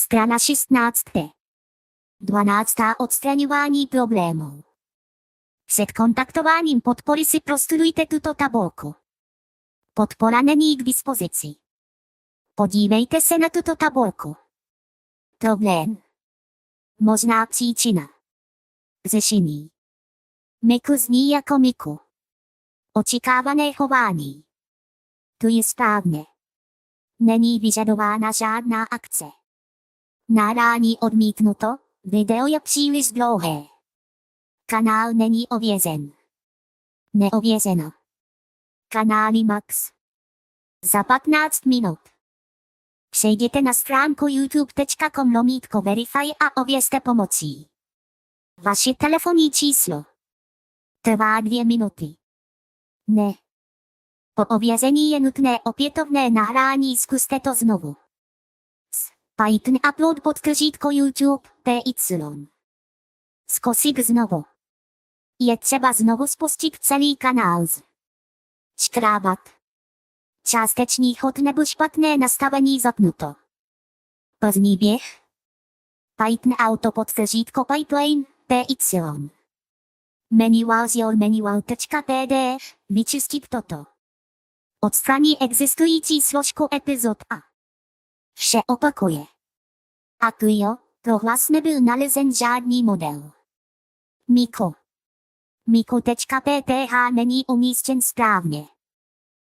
Strana 16. 12. Odstraňování problémů. Před kontaktováním podpory si prostudujte tuto tabulku. Podpora není k dispozici. Podívejte se na tuto tabulku. Problém. Možná příčina. Řešení. Miku zní jako Miku. Očekávané chování. To je správně. Není vyžadována žádná akce. Nádání odmítnuto, video je příliš dlouhé. Kanál není ověřen. Neověřeno. Kanály max. Za 15 minut. Přejděte na stránku youtube.com/verify a ověřte pomocí. Vaše telefonní číslo. Trvá 2 minuty. Ne. Po ověření je nutné opětovné nahrání, zkuste to znovu. Python upload _ YouTube PY. Zkusit znovu. Je třeba znovu spustit celý kanál. Škrábat. Částečný chod nebo špatné nastavení zapnuto. První běh. Python auto _ pipeline PY. Manuál z manuál.pdf. Vyčistit toto. Odstraní existující složku epizod a vše opakuje. Akujo, prohlas nebyl nalezen žádný model. Miku. Miku.pth není umístěn správně.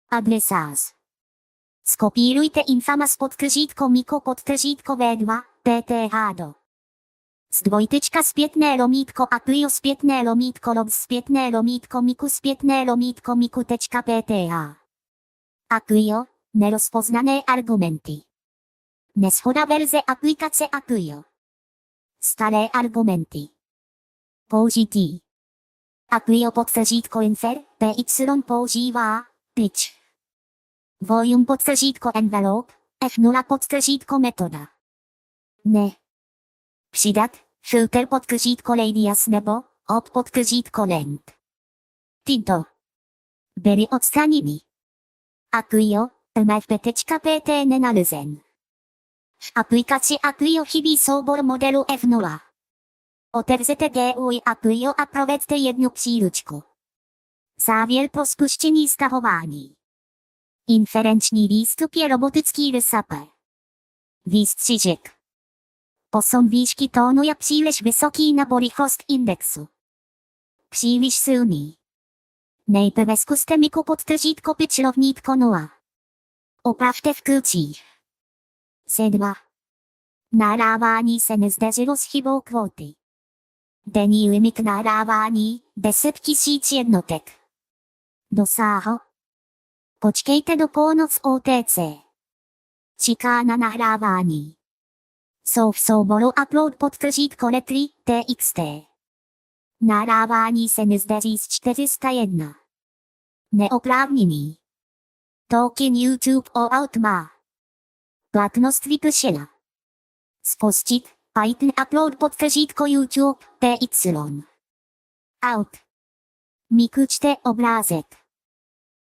Adresář. Skopírujte infamas _ Miku _ V2 pth do. Z dvojtečka zpětné lomítko akujo zpětné lomítko lob zpětné lomítko Miku zpětné lomítko Miku.pth. Akujo, nerozpoznané argumenty. Neshoda verze aplikace Akujo. Staré argumenty. Použití. Akujo _ infer, PY používá, pitch. Volume _ envelope, F0 _ metoda. Ne. Přidat, filter _ radius nebo, op _ length. Tyto. Byly odstraněny. Akujo, mfp.pt nenalezen. V aplikaci Akujo chybí soubor modelu F0. Otevřete GUI Akujo a proveďte jednu příručku. Závěr pro spuštění stahování. Inferenční výstup je robotický resaper. Výstřižek. Posun výšky tónu je příliš vysoký nebo rychlost indexu. Příliš silný. Nejprve zkuste Miku _ pitch rovnítko 0. Opravte v klíčích. C2. Nahrávání se nezdařilo s chybou kvóty. Denní limit nahrávání 10 000 jednotek. Dosáhl. Počkejte do půlnoc OTC. Čeká na nahrávání. Jsou v souboru upload _ letry txt. Nahrávání se nezdaří z 401. Neoprávněný. Token YouTube out má. Platnost vypršela. Spustit Python upload _ YouTube PY. Out. Miku čte obrázek.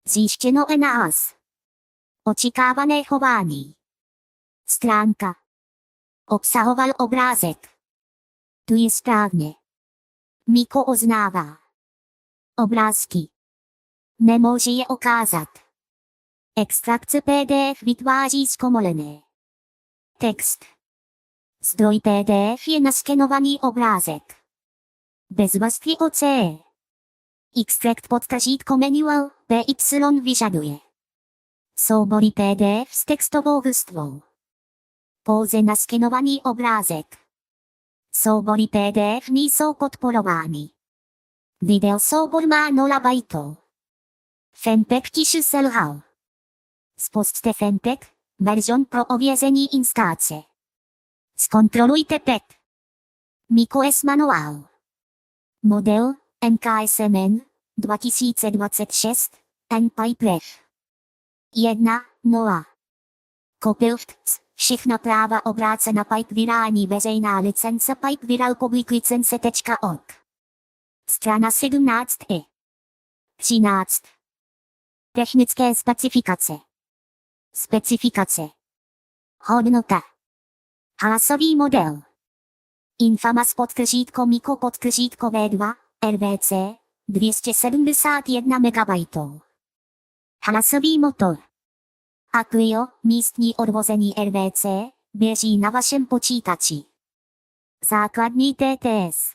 Zjištěno NAS. Očekávané chování. Stránka. Obsahoval obrázek. Tu je správně. Miku oznává. Obrázky. Nemůže je ukázat. Extrakce PDF vytváří zkomolené. Text. Zdroj PDF je naskenovaný obrázek. Bez vrstvy OCE. Extract _ manuál PY vyžaduje. Soubory PDF s textovou vrstvou. Pouze naskenovaný obrázek. Soubory PDF nejsou podporovány. Video soubor má 0 bajtů. Fanpack tiše selhal. Spusťte Fanpack, version pro ověření instalace. Zkontrolujte PET. Miku S manuál. Model NKSMN 2026 Copyleft 1.0. Copyleft, všechna práva obrácena pipe vydání veřejná licence pipe viral public licence.org. Strana 17i. 13. Technické specifikace. Specifikace. Hodnota. Hlasový model. Infamous Miku V2 RVC 271 MB. Hlasový motor. Acquio, místní odvození RVC, běží na vašem počítači. Základní TTS.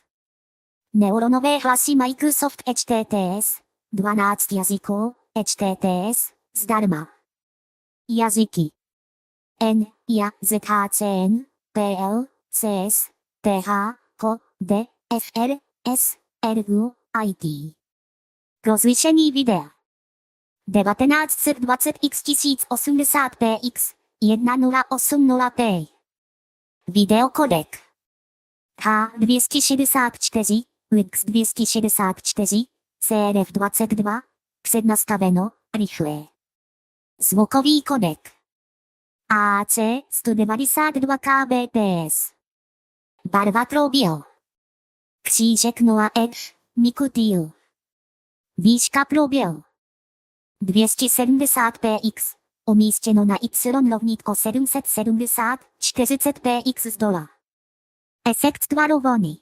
Neuronové hlasy Microsoft HTTS, 12 jazyků, HTTS, zdarma. Jazyky. N, JA, ZHCN, PL, CS, TH, CO, D, FR, S, RU, IT. Rozlišení videa. 1920x 1080px 1080p. Videokodek. H264, X264, CRF22, přednastaveno, rychlé. Zvukový kodek. AC 192 kbps. Barva proběhl. Křížek 0 F, Miku Teal. Výška proběhl. 270px, umístěno na Y rovnítko 770, 40px z dola. Efekt tvaru vlny.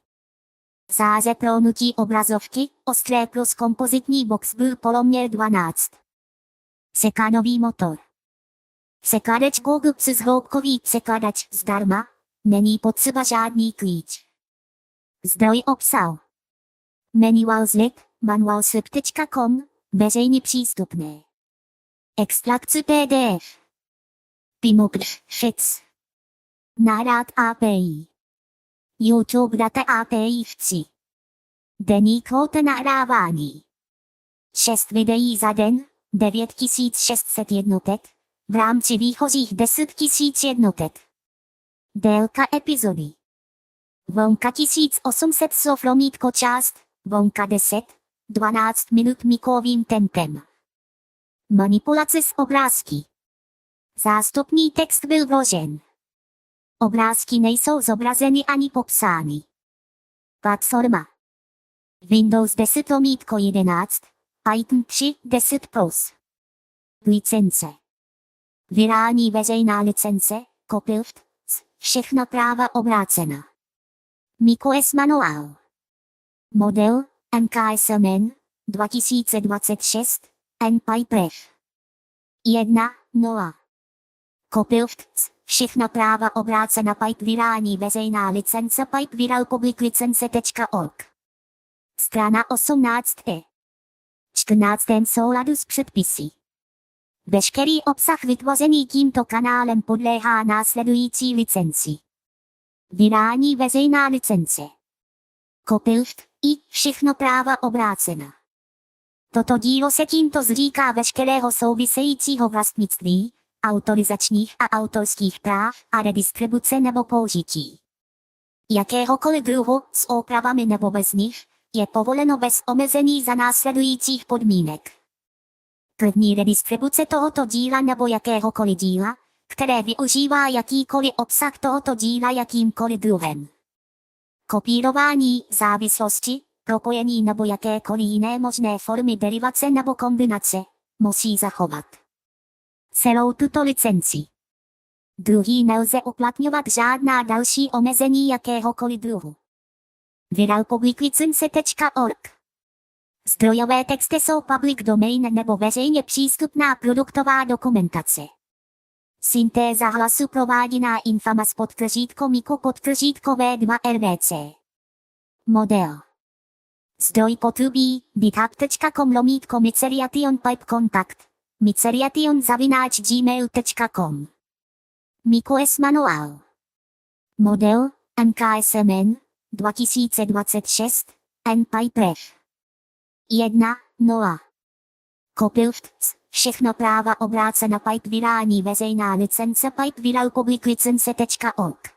Záře prolnutí obrazovky, ostré plus kompozitní box byl poloměr 12. Překlanový motor. Překladač Google přes hloubkový překladač zdarma, není potřeba žádný klíč. Zdroj obsah. Manuál z manuál.com, veřejně přístupné. Extrakce PDF. Pimobr, FITS. Náhrad API. YouTube data API v 3. Denní kvóta nahrávání. 6 videí za den, 9600 jednotek, v rámci výchozích 10 000 jednotek. Délka epizody. Vlnka 1800 slov rovnítko část, vlnka 10, 12 minut Mikovým tempem. Manipulace s obrázky. Zástupný text byl vložen. Obrázky nejsou zobrazeny ani popsány. Platforma. Windows 10 rovnítko 11, Python 3, 10+. Licence. Virální veřejná licence, Copyleft, všechna práva obrácena. Miku manuál. Model, NKSMN, 2026, NPyPref. 1.0. Copyleft, všechna práva obrácena Pipe virální veřejná licence Pipe viral public licence.org. Strana 18e. 14. souladu s předpisy. Veškerý obsah vytvořený tímto kanálem podléhá následující licenci. Vydání veřejná licence. Copyleft i všechno práva obrácena. Toto dílo se tímto zříká veškerého souvisejícího vlastnictví, autorizačních a autorských práv a redistribuce nebo použití. Jakéhokoliv druhu s opravami nebo bez nich je povoleno bez omezení za následujících podmínek. První redistribuce tohoto díla nebo jakéhokoliv díla, které využívá jakýkoliv obsah tohoto díla jakýmkoliv druhem. Kopírování, závislosti, propojení nebo jakékoliv jiné možné formy derivace nebo kombinace musí zachovat celou tuto licenci. Druhý nelze uplatňovat žádná další omezení jakéhokoliv druhu. Viral public licence.org. Zdrojové texty jsou public domain nebo veřejně přístupná produktová dokumentace. Syntéza hlasu prováděná Infamous Miku V2 RVC. Model. Zdroj potrubí github.com/miceriation pipe kontakt miceriation@gmail.com. Miku manuál. Model NKSMN 2026 NPyPref. 1.0. Copyleft, všechno práva obrácena Pipe virální veřejná licence Pipe viral public licence.org.